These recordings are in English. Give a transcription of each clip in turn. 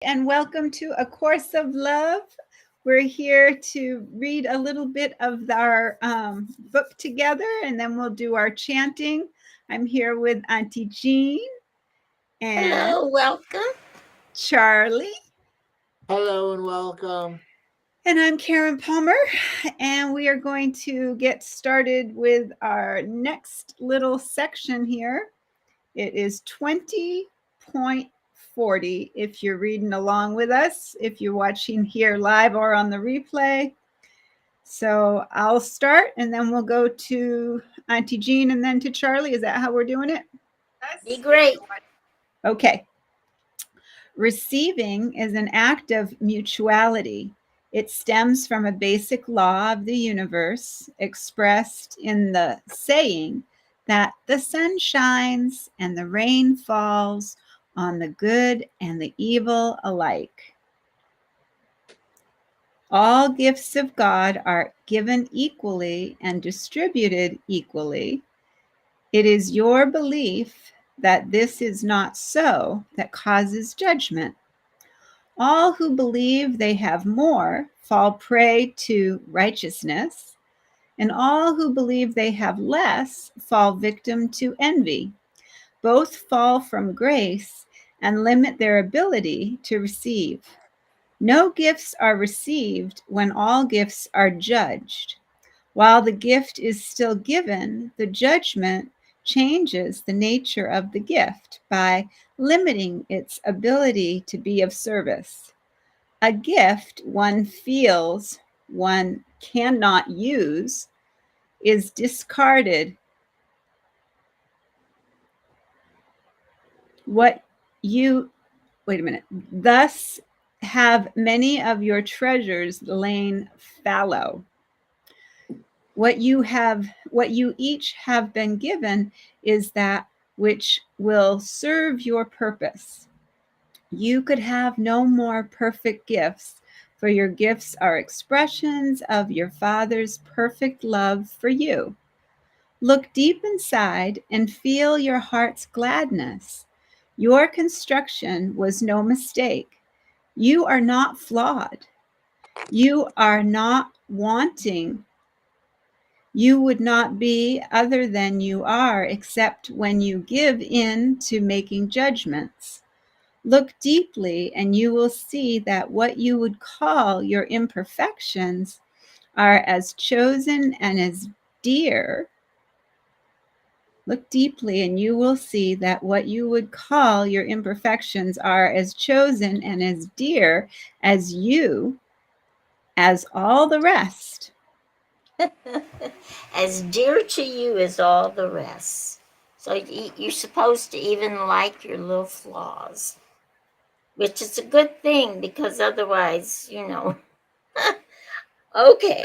And welcome to A Course of Love. We're here to read a little bit of our book together, and then we'll do our chanting. I'm here with Auntie Jean and Hello, welcome. Charlie. Hello and welcome. And I'm Karen Palmer, and we are going to get started with our next little section here. It is 20.40 if you're reading along with us, if you're watching here live or on the replay. So I'll start and then we'll go to Auntie Jean and then to Charlie. Is that how we're doing it? Be great. Okay. Receiving is an act of mutuality. It stems from a basic law of the universe expressed in the saying that the sun shines and the rain falls on the good and the evil alike. All gifts of God are given equally and distributed equally. It is your belief that this is not so that causes judgment. All who believe they have more fall prey to righteousness, and all who believe they have less fall victim to envy. Both fall from grace and limit their ability to receive. No gifts are received when all gifts are judged. While the gift is still given, the judgment changes the nature of the gift by limiting its ability to be of service. A gift one feels one cannot use is discarded. What you, wait a minute, thus have many of your treasures lain fallow. What you each have been given is that which will serve your purpose. You could have no more perfect gifts, for your gifts are expressions of your Father's perfect love for you. Look deep inside and feel your heart's gladness. Your construction was no mistake. You are not flawed. You are not wanting. You would not be other than you are, except when you give in to making judgments. Look deeply, and you will see that what you would call your imperfections are as chosen and as dear. Look deeply, and you will see that what you would call your imperfections are as chosen and as dear as you, as all the rest. As dear to you as all the rest. So you're supposed to even like your little flaws, which is a good thing because otherwise, Okay.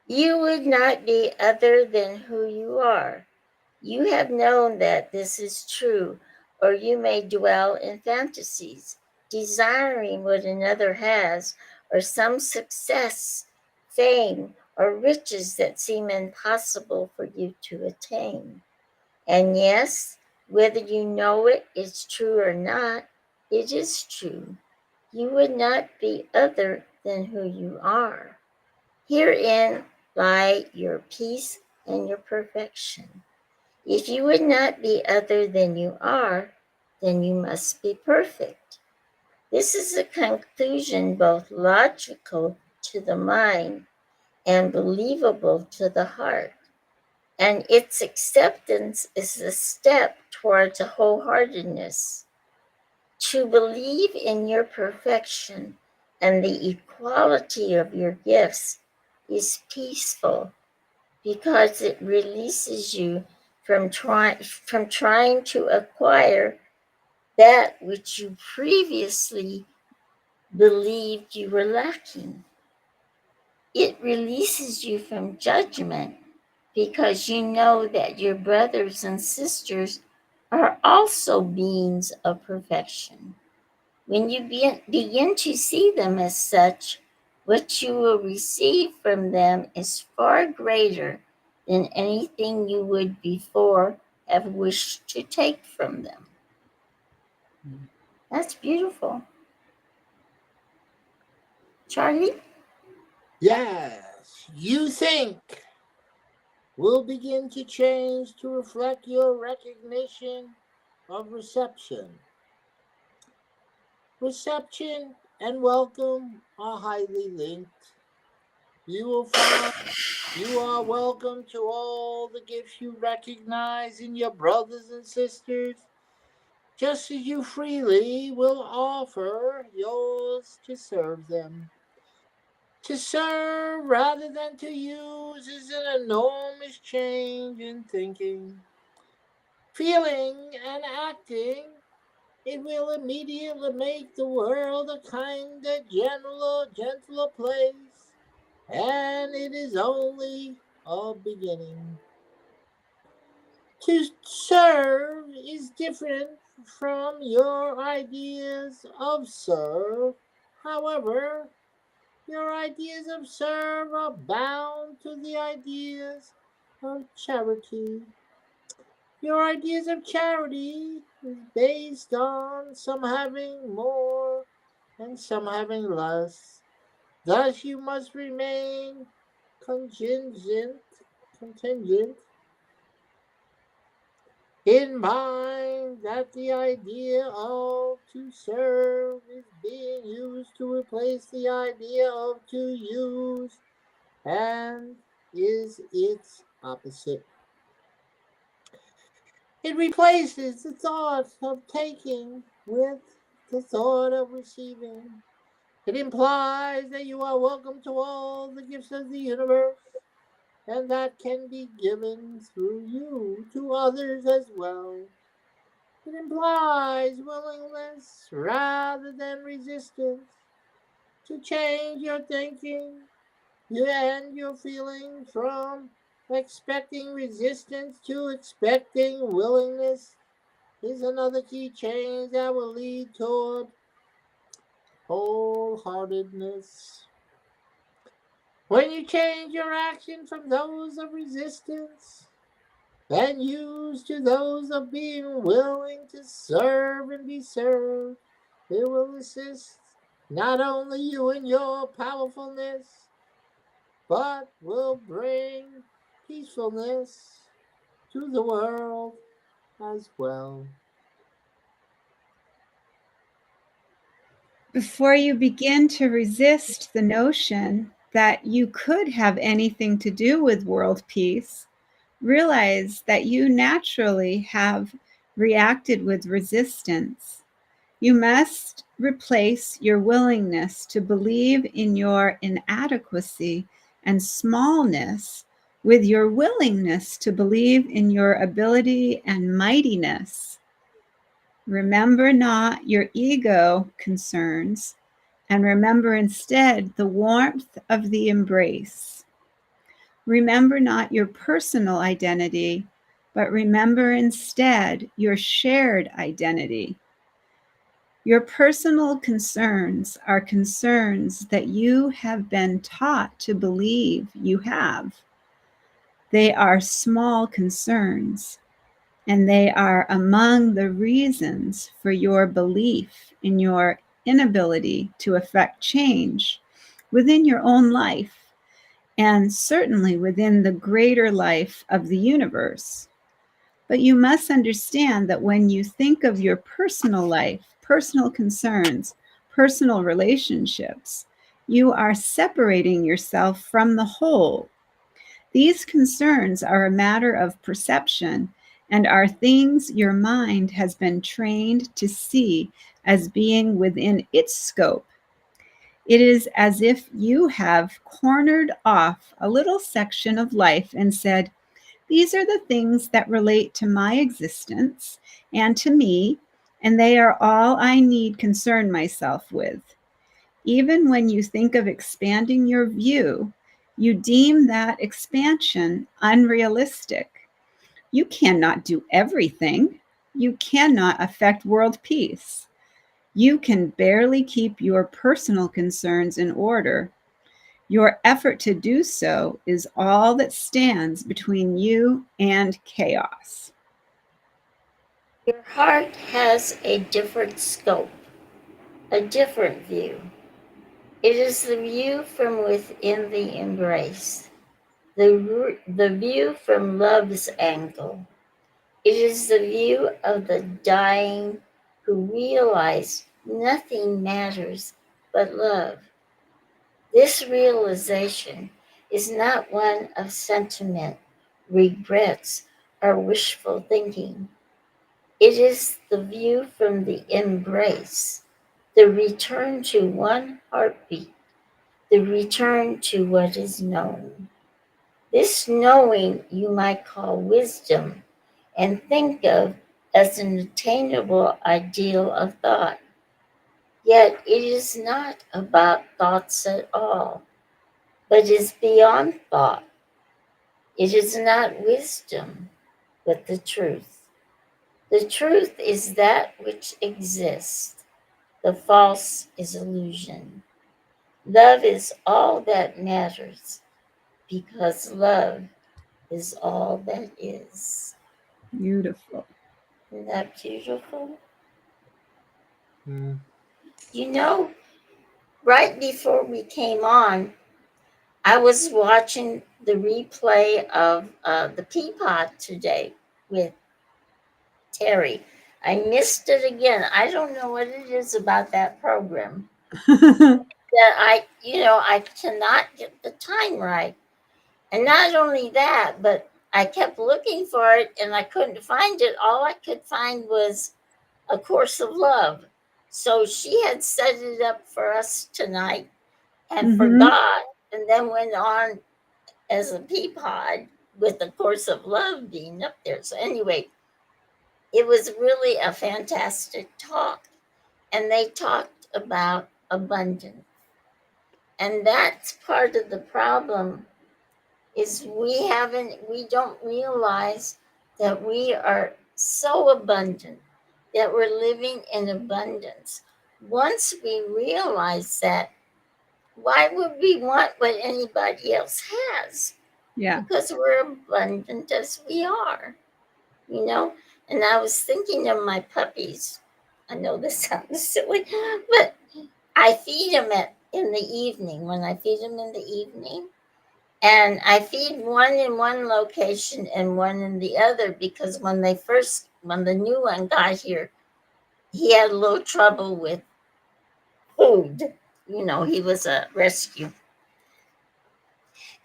You would not be other than who you are. You have known that this is true, or you may dwell in fantasies, desiring what another has, or some success, fame, or riches that seem impossible for you to attain. And yes, whether you know it is true or not, it is true. You would not be other than who you are. Herein lie your peace and your perfection. If you would not be other than you are, then you must be perfect. This is a conclusion both logical to the mind and believable to the heart, and its acceptance is a step towards a wholeheartedness. To believe in your perfection and the equality of your gifts is peaceful because it releases you from trying to acquire that which you previously believed you were lacking. It releases you from judgment because you know that your brothers and sisters are also beings of perfection. When you begin to see them as such, what you will receive from them is far greater than anything you would before have wished to take from them. That's beautiful. Charlie? Yes, you think will begin to change to reflect your recognition of reception. Reception and welcome are highly linked. You will find you are welcome to all the gifts you recognize in your brothers and sisters, just as you freely will offer yours to serve them. To serve rather than to use is an enormous change in thinking, feeling, and acting. It will immediately make the world a kinder, gentler place, and it is only a beginning. To serve is different from your ideas of serve. However, your ideas of serve are bound to the ideas of charity. Your ideas of charity is based on some having more and some having less. Thus you must remain contingent in mind that the idea of to serve is being used to replace the idea of to use and is its opposite. It replaces the thought of taking with the thought of receiving. It implies that you are welcome to all the gifts of the universe, and that can be given through you to others as well. It implies willingness rather than resistance to change your thinking and your feeling from expecting resistance to expecting willingness is another key change that will lead toward wholeheartedness. When you change your action from those of resistance and use to those of being willing to serve and be served, it will assist not only you in your powerfulness, but will bring peacefulness to the world as well. Before you begin to resist the notion that you could have anything to do with world peace, realize that you naturally have reacted with resistance. You must replace your willingness to believe in your inadequacy and smallness with your willingness to believe in your ability and mightiness. Remember not your ego concerns, and remember instead the warmth of the embrace. Remember not your personal identity, but remember instead your shared identity. Your personal concerns are concerns that you have been taught to believe you have. They are small concerns, and they are among the reasons for your belief in your inability to affect change within your own life, and certainly within the greater life of the universe. But you must understand that when you think of your personal life, personal concerns, personal relationships, you are separating yourself from the whole. These concerns are a matter of perception and are things your mind has been trained to see as being within its scope. It is as if you have cornered off a little section of life and said, these are the things that relate to my existence and to me, and they are all I need concern myself with. Even when you think of expanding your view, you deem that expansion unrealistic. You cannot do everything. You cannot affect world peace. You can barely keep your personal concerns in order. Your effort to do so is all that stands between you and chaos. Your heart has a different scope, a different view. It is the view from within the embrace, the view from love's angle. It is the view of the dying who realize nothing matters but love. This realization is not one of sentiment, regrets, or wishful thinking. It is the view from the embrace, the return to one heartbeat, the return to what is known. This knowing you might call wisdom and think of as an attainable ideal of thought. Yet it is not about thoughts at all, but is beyond thought. It is not wisdom, but the truth. The truth is that which exists. The false is illusion. Love is all that matters because love is all that is. Beautiful. Isn't that beautiful? Mm. You know, right before we came on, I was watching the replay of the Peapod today with Teri. I missed it again. I don't know what it is about that program that I cannot get the time right. And not only that, but I kept looking for it and I couldn't find it. All I could find was A Course of Love. So she had set it up for us tonight and Mhm. forgot, and then went on as a Peapod with A Course of Love being up there. So anyway, it was really a fantastic talk. And they talked about abundance. And that's part of the problem is we don't realize that we are so abundant, that we're living in abundance. Once we realize that, why would we want what anybody else has? Yeah. Because we're abundant as we are, you know? And I was thinking of my puppies. I know this sounds silly, but I feed them in the evening, when I feed them in the evening. And I feed one in one location and one in the other because when the new one got here, he had a little trouble with food. You know, he was a rescue.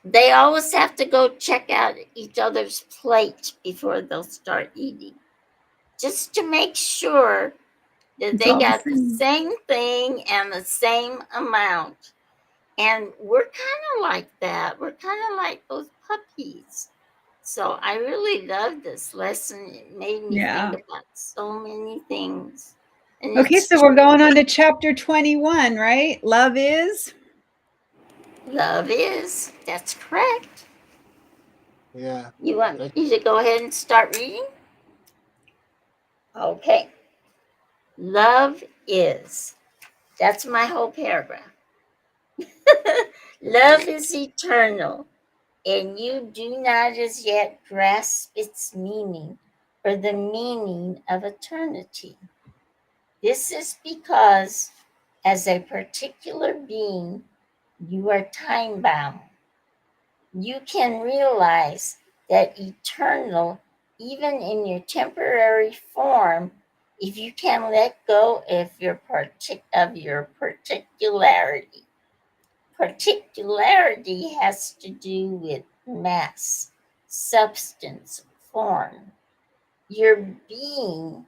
They always have to go check out each other's plate before they'll start eating, just to make sure that It's they all the got the same. same thing and the same amount. And we're kind of like that. We're kind of like those puppies. So I really love this lesson. It made me think Yeah. about so many things. And Okay, it's so we're going on to chapter 21, right? Love is. love is. That's correct. Yeah. You want me to go ahead and start reading? Okay. Love is. That's my whole paragraph. Love is eternal, and you do not as yet grasp its meaning or the meaning of eternity. This is because, as a particular being, you are time bound. You can realize that eternal, even in your temporary form, if you can let go of your particularity. Particularity has to do with mass, substance, form. Your being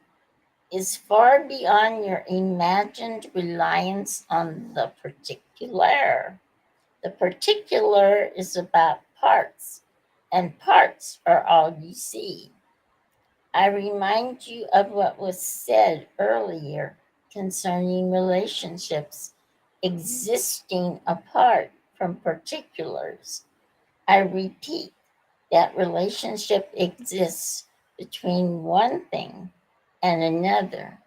is far beyond your imagined reliance on the particular. The particular is about parts, and parts are all you see. I remind you of what was said earlier concerning relationships existing apart from particulars. I repeat that relationship exists between one thing and another,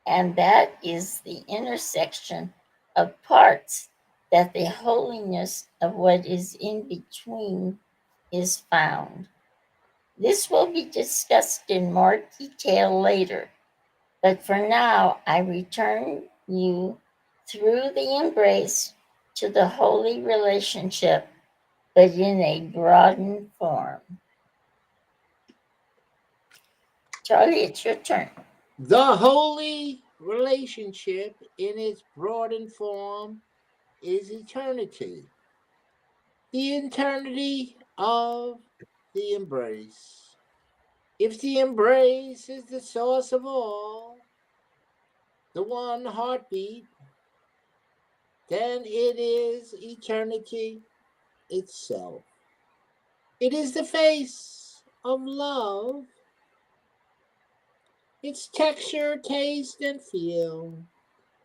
and that is the intersection of parts that the holiness of what is in between is found. This will be discussed in more detail later, but for now I return you through the embrace to the holy relationship, but in a broadened form. Charlie, it's your turn. The holy relationship in its broadened form is eternity. The eternity of the embrace. If the embrace is the source of all, the one heartbeat, then it is eternity itself. It is the face of love, its texture, taste, and feel.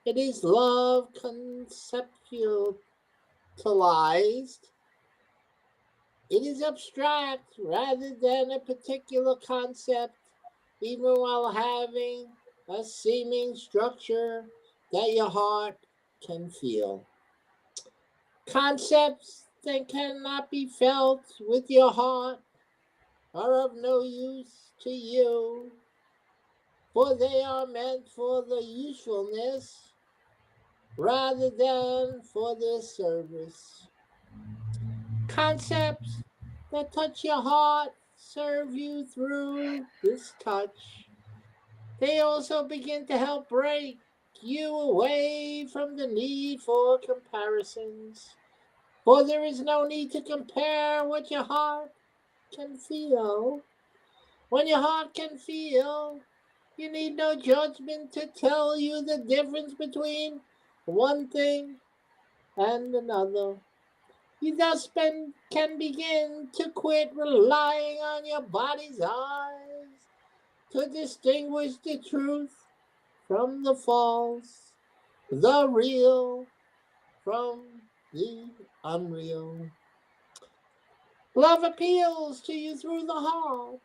It is love conceptualized. It is abstract rather than a particular concept, even while having a seeming structure that your heart can feel. Concepts that cannot be felt with your heart are of no use to you, for they are meant for the usefulness rather than for their service. Concepts that touch your heart serve you through this touch. They also begin to help break you away from the need for comparisons. For there is no need to compare what your heart can feel. When your heart can feel, you need no judgment to tell you the difference between one thing and another. You thus can begin to quit relying on your body's eyes to distinguish the truth from the false, the real from the unreal. Love appeals to you through the heart.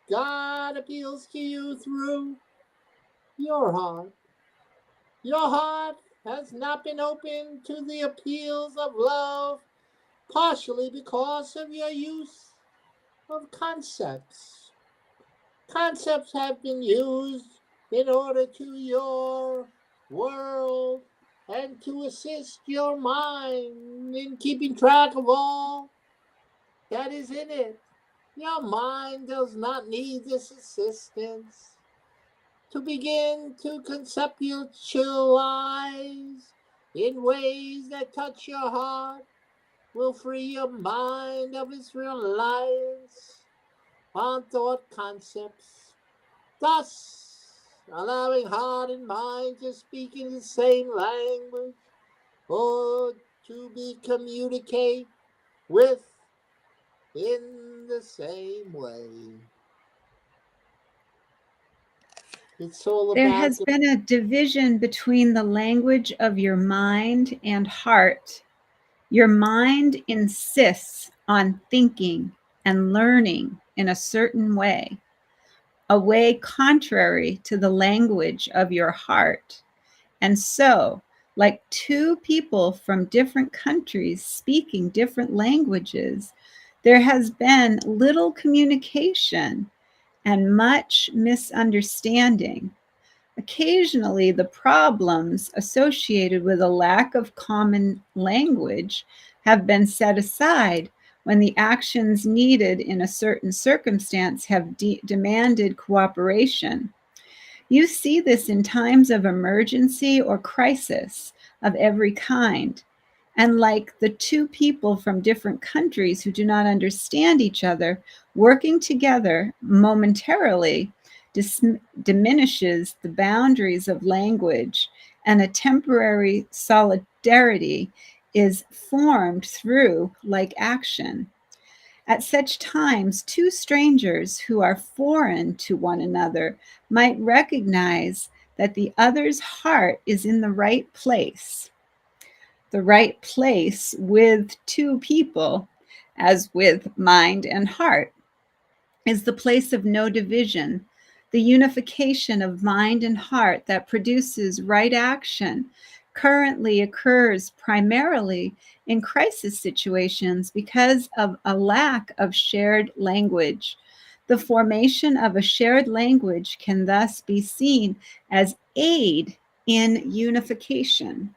God appeals to you through your heart. Your heart has not been open to the appeals of love, partially because of your use of concepts. Concepts have been used in order to your world and to assist your mind in keeping track of all that is in it. Your mind does not need this assistance. To begin to conceptualize in ways that touch your heart will free your mind of its reliance on thought concepts, thus allowing heart and mind to speak in the same language or to be communicate with in the same way. It's all There about has been a division between the language of your mind and heart. Your mind insists on thinking and learning in a certain way, a way contrary to the language of your heart. And so, like two people from different countries speaking different languages, there has been little communication and much misunderstanding. Occasionally, the problems associated with a lack of common language have been set aside when the actions needed in a certain circumstance have demanded cooperation. You see this in times of emergency or crisis of every kind. And like the two people from different countries who do not understand each other, working together momentarily diminishes the boundaries of language, and a temporary solidarity is formed through like action. At such times, two strangers who are foreign to one another might recognize that the other's heart is in the right place. The right place with two people, as with mind and heart, is the place of no division, the unification of mind and heart that produces right action. Currently occurs primarily in crisis situations because of a lack of shared language. The formation of a shared language can thus be seen as aid in unification.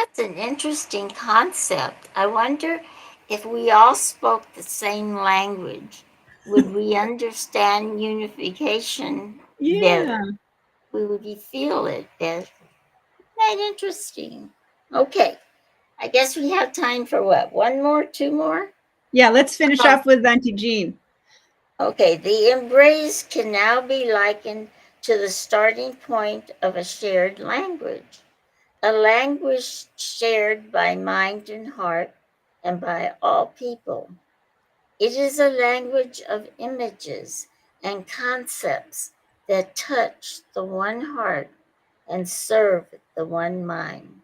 That's an interesting concept. I wonder if we all spoke the same language, would we understand unification better? Yeah. Would we feel it better? That interesting. Okay, I guess we have time for what? One more, two more? Yeah, let's finish Oh, off with Auntie Jean. okay, the embrace can now be likened to the starting point of a shared language, a language shared by mind and heart and by all people. It is a language of images and concepts that touch the one heart and serve the one mind.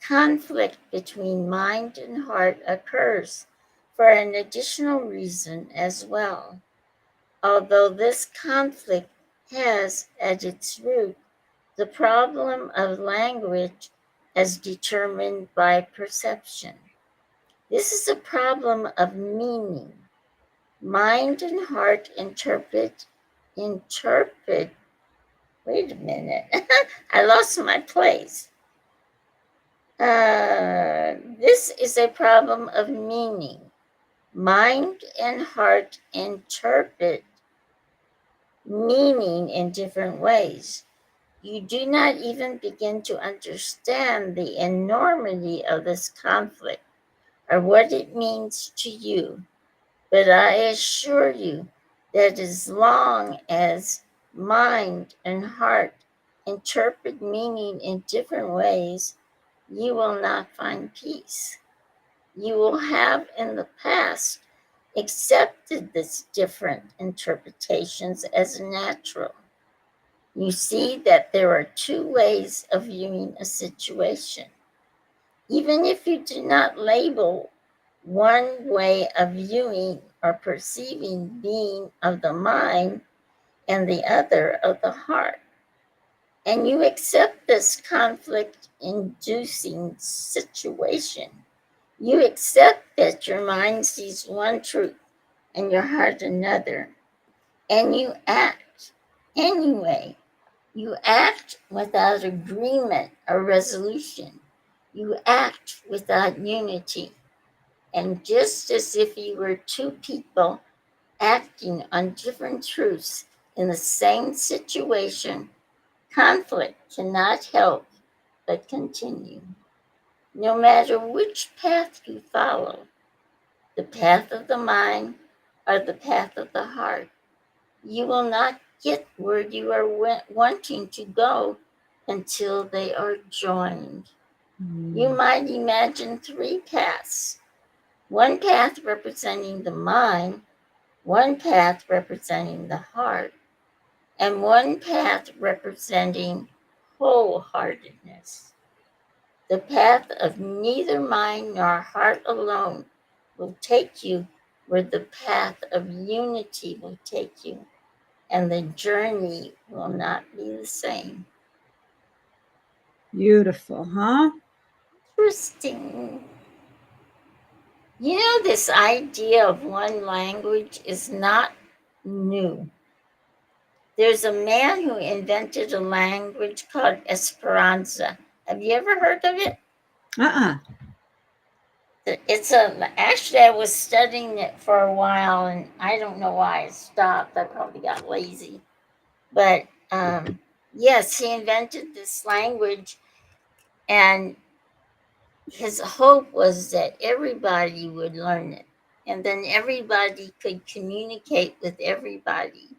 Conflict between mind and heart occurs for an additional reason as well, although this conflict has at its root the problem of language as determined by perception. This is a problem of meaning. Mind and heart interpret, wait a minute, I lost my place. This is a problem of meaning. Mind and heart interpret meaning in different ways. You do not even begin to understand the enormity of this conflict or what it means to you. But I assure you that as long as mind and heart interpret meaning in different ways, you will not find peace. You will have in the past accepted these different interpretations as natural. You see that there are two ways of viewing a situation. Even if you do not label one way of viewing or perceiving being of the mind and the other of the heart, and you accept this conflict inducing situation, you accept that your mind sees one truth and your heart another, and you act anyway. You act without agreement or resolution. You act without unity. And just as if you were two people acting on different truths in the same situation, conflict cannot help but continue. No matter which path you follow, the path of the mind or the path of the heart, you will not get where you are wanting to go until they are joined. You might imagine three paths, one path representing the mind, one path representing the heart, and one path representing wholeheartedness. The path of neither mind nor heart alone will take you where the path of unity will take you, and the journey will not be the same. Beautiful, huh? Interesting. You know, this idea of one language is not new. There's a man who invented a language called Esperanza. Have you ever heard of it? Uh-uh. Actually, I was studying it for a while and I don't know why I stopped. I probably got lazy. But yes, he invented this language, and his hope was that everybody would learn it, and then everybody could communicate with everybody.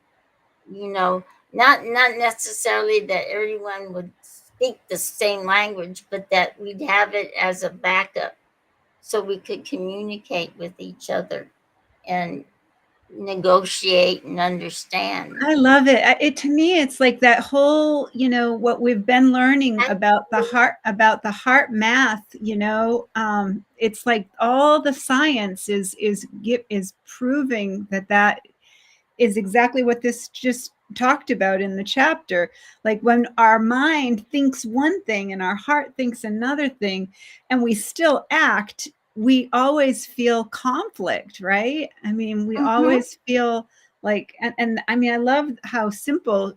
You know, not necessarily that everyone would speak the same language, but that we'd have it as a backup so we could communicate with each other and negotiate and understand. I love it. It to me, it's like that whole, what we've been learning about the heart math. It's like all the science is proving that is exactly what this just talked about in the chapter. Like when our mind thinks one thing and our heart thinks another thing, and we still act, we always feel conflict, right? I mean, we Mhm. always feel like, and I mean, I love how simple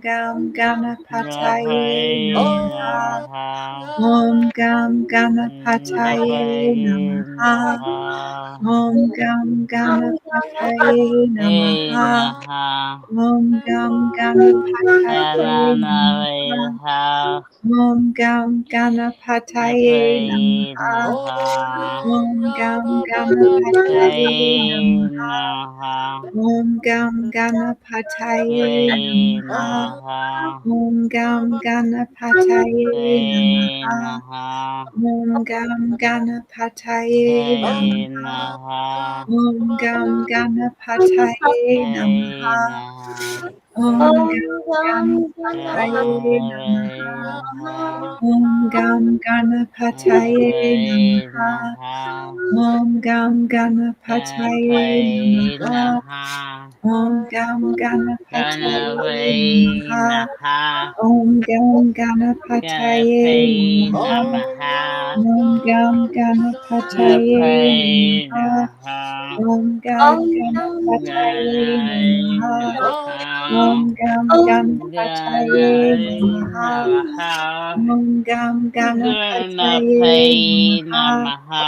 Gam Ganapataye Ganapataye Namaha. Namaha. Om Gam Ganapataye Ganapataye Namaha. Namaha. Om Gam Ganapataye Hey Namaha. Namaha. Om Gam Ganapataye Namaha. Ganapataye Om Gam Ganapataye Namaha. Namaha. Om Gam Ganapataye Hey Namaha. Namaha. Om Gam Ganapataye Hey Namaha. Namaha. Om Gam Ganapataye Hey Namaha. Namaha. Om Gam Ganapataye Hey Namaha. Namaha. Om Gam Ganapataye Hey Namaha. Namaha. Om Gam Ganapataye Hey Namaha. Namaha. Om Gam Ganapataye Hey Namaha. Namaha. Om Gam Ganapataye Ganapataye Namaha. Namaha. Om Gam Ganapataye Ganapataye Namaha. Namaha. Om Gam Ganapataye Ganapataye Namaha. Namaha. Om Gam Ganapataye Ganapataye Namaha. Namaha. Om Gam Ganapataye Ganapataye Namaha. Namaha. Om Gam Ganapataye Ganapataye Namaha. Namaha. Om Gam Ganapataye Ganapataye Namaha.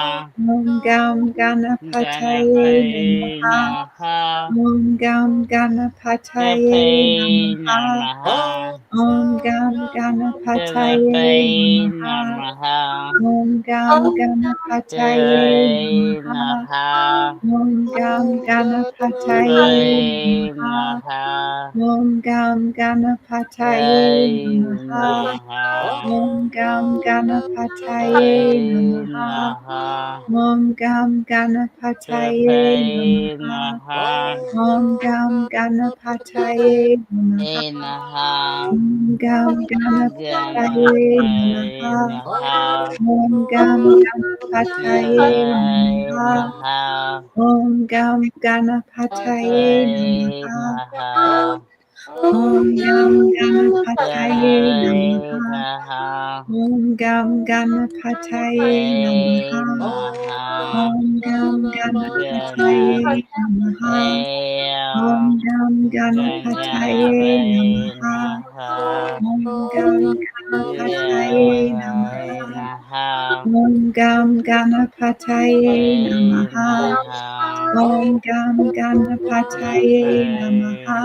Namaha. Om Gam Ganapataye Ganapataye Namaha. Namaha. Om Gam Ganapataye Ganapataye Namaha. Namaha. Om Gam Ganapataye Ganapataye Namaha. Namaha. Om Gam Ganapataye Ganapataye Namaha. Namaha. Om Gam Ganapataye Ganapataye Namaha. Namaha. Om Gam Ganapataye Ganapataye Namaha. Namaha. Om Gam Ganapataye Ganapataye Namaha. Namaha. Om Gam Ganapataye Ganapataye Namaha. Namaha. Om Gam Ganapataye Namaha. Namaha. Om Gam Ganapataye Ganapataye Namaha. Namaha. Om Gam Ganapataye Ganapataye Namaha. Namaha. Om Gam Ganapataye Ganapataye Namaha. Namaha. Om Gam Ganapataye Ganapataye Namaha. Namaha. Om Gam Ganapataye Ganapataye Namaha. Namaha. Om Gam Ganapataye Namaha. Ganapataye Om Gam Ganapataye Ganapataye Namaha. Namaha. Om Gam Ganapataye Ganapataye Namaha. Namaha. Om Gam Ganapataye Ganapataye Namaha. Namaha. Om Gam Ganapataye Ganapataye Namaha.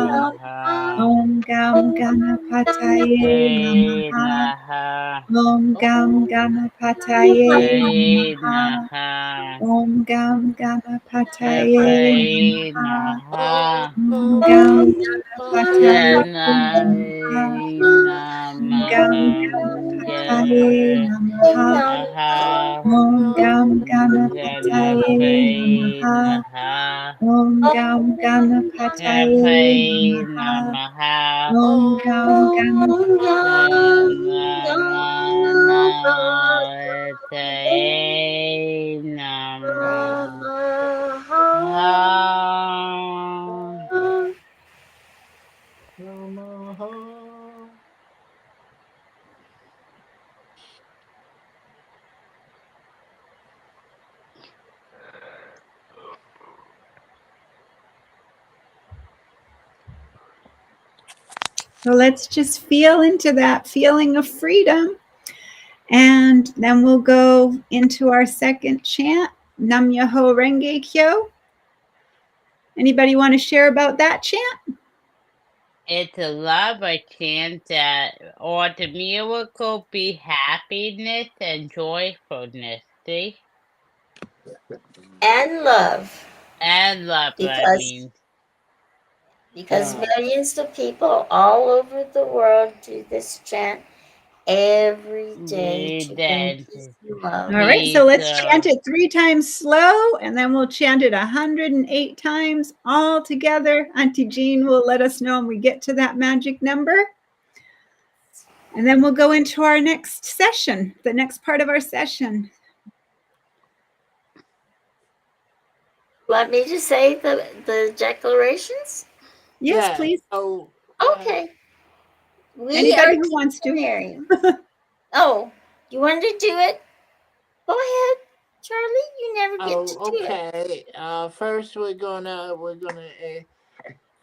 Namaha. Om Gam Ganapataye Ganapataye Namaha. Namaha. Om Gam Ganapataye Ganapataye Namaha. Namaha. Om Gam Ganapataye Ganapataye Namaha. Namaha. Om Gam Ganapataye Namaha. Ganapataye Om Gam Namaha. Ganapataye Namaha. Namaha. Om Gam Ganapataye Ganapataye Namaha. Namaha. Om Gam Ganapataye Ganapataye Namaha. Namaha. Om Gam Ganapataye Ganapataye Namaha. So let's just feel into that feeling of freedom. And then we'll go into our second chant, Nam Myoho Renge Kyo. Anybody want to share about that chant? It's a love I chant that or the miracle be happiness and joyfulness. See? And love. And love, I Because mean. millions of people all over the world do this chant every day to bring peace and love. All right, so let's chant it 3 times slow, and then we'll chant it 108 times all together. Auntie Jean will let us know when we get to that magic number. And then we'll go into our next session, the next part of our session. Want me to say the declarations? Yes, please. Oh, Okay. Anybody who wants to. Oh, you want to do it? Go ahead, Charlie. You never get to do it. okay. First, we're gonna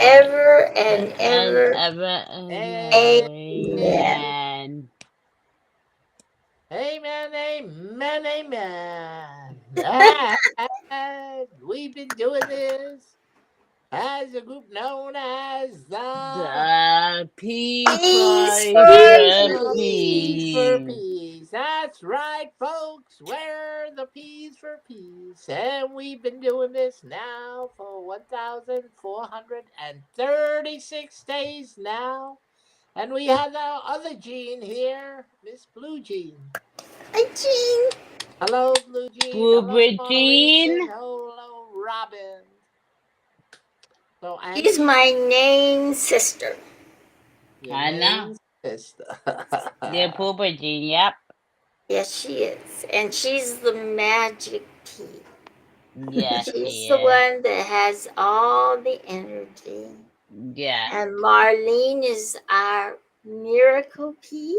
ever and ever. ever. Amen. Amen. Amen, amen, amen. And we've been doing this as a group known as the The P Peace for for Peas for peace. Peace. That's right, folks. We're the Peas for Peace. And we've been doing this now for 1,436 days now. And we have our other Jean here, Miss Blue Jean. Hi, Jean. Hello, Blue Jean. Hello, Boober Maureen. Jean. Hello, Robin. So, She's Angie, my name sister. your I know. name's sister. Yeah, Boober Jean, yep. Yes, she is. And she's the magic tea. Yes, She's she the is. one that has all the energy. Yeah, And Marlene is our miracle pea.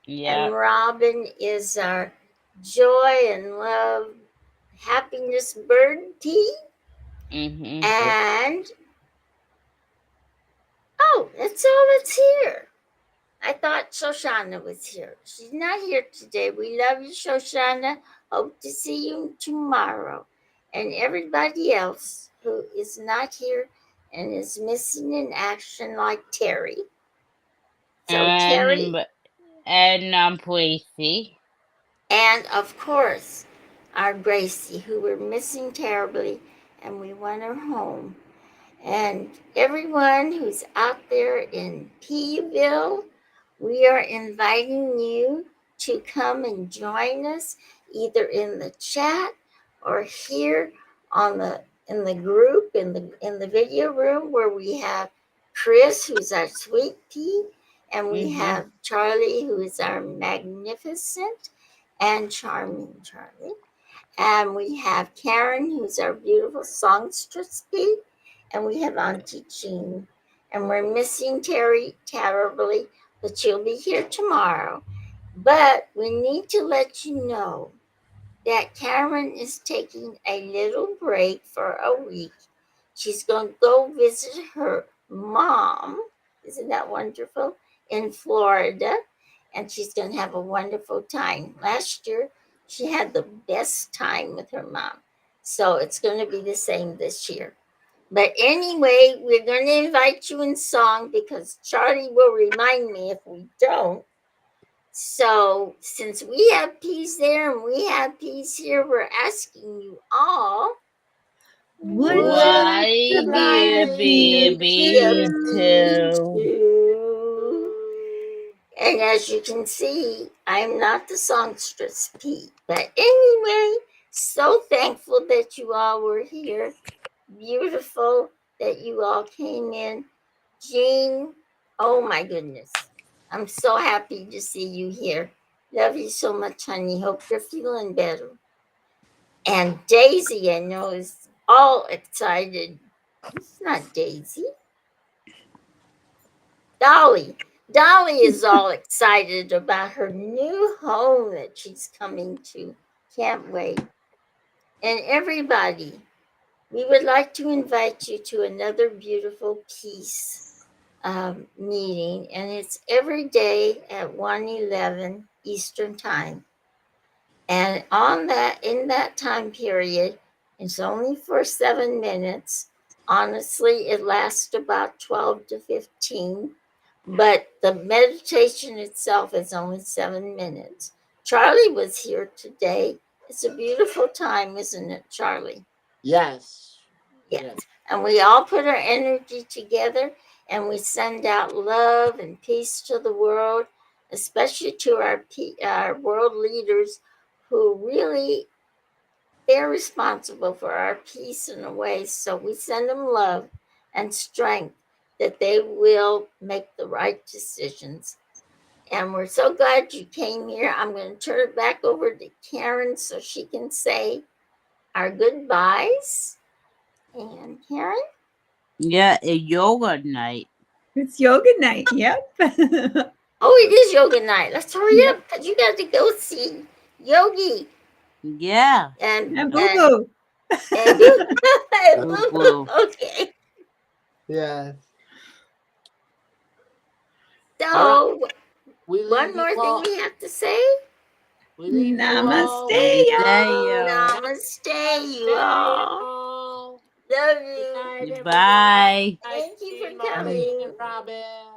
And yep. Robin is our joy and love, happiness bird tea. Mm-hmm. And oh, that's all that's here. I thought Shoshana was here. She's not here today. We love you, Shoshana. Hope to see you tomorrow. And everybody else who is not here and is missing in action, like Teri. So, Teri, And Tracy. and of course, our Gracie, who we're missing terribly, and we want her home. And everyone who's out there in Peeville, we are inviting you to come and join us either in the chat or here on the in the group in the video room where we have Chris, who's our sweet pea, and we Mm-hmm. have Charlie, who is our magnificent and charming Charlie. And we have Karen, who's our beautiful songstress pea, and we have Auntie Jean. And we're missing Teri terribly, but she'll be here tomorrow. But we need to let you know that Karen is taking a little break for a week. She's going to go visit her mom. Isn't that wonderful? In Florida. And she's going to have a wonderful time. Last year, she had the best time with her mom. So it's going to be the same this year. But anyway, we're going to invite you in song because Charlie will remind me if we don't. So since we have peace there and we have peace here, we're asking you all, Would what Why you would you like like me be you be to to? do? And as you can see, I'm not the songstress Pete. But anyway, so thankful that you all were here. Beautiful that you all came in. Jean, oh my goodness. I'm so happy to see you here. Love you so much, honey. Hope you're feeling better. And Daisy, I know, is all excited. It's not Daisy. Dolly. Dolly is all excited about her new home that she's coming to. Can't wait. And everybody, we would like to invite you to another beautiful peace meeting, and it's every day at 1:11 Eastern Time. And on that, in that time period, it's only for 7 minutes. Honestly, it lasts about 12 to 15, but the meditation itself is only 7 minutes. Charlie was here today. It's a beautiful time, isn't it, Charlie? Yes. Yes. Yes. And we all put our energy together and we send out love and peace to the world, especially to our world leaders who really, they're responsible for our peace in a way. So we send them love and strength that they will make the right decisions. And we're so glad you came here. I'm going to turn it back over to Karen so she can say our goodbyes. And Karen? Yeah, a yoga night. It's yoga night. Yep. Oh, it is yoga night. Let's hurry Yep. up because you got to go see Yogi Yeah, and And boo and boo. and boo boo boo. boo. Okay. Yes. So, We leave one you more all. thing we have to say. We leave you all. Namaste, Namaste, y'all. y'all. Namaste, you all. All. Love Good you. night, everyone. Bye. Thank you for Maureen coming. and Robin.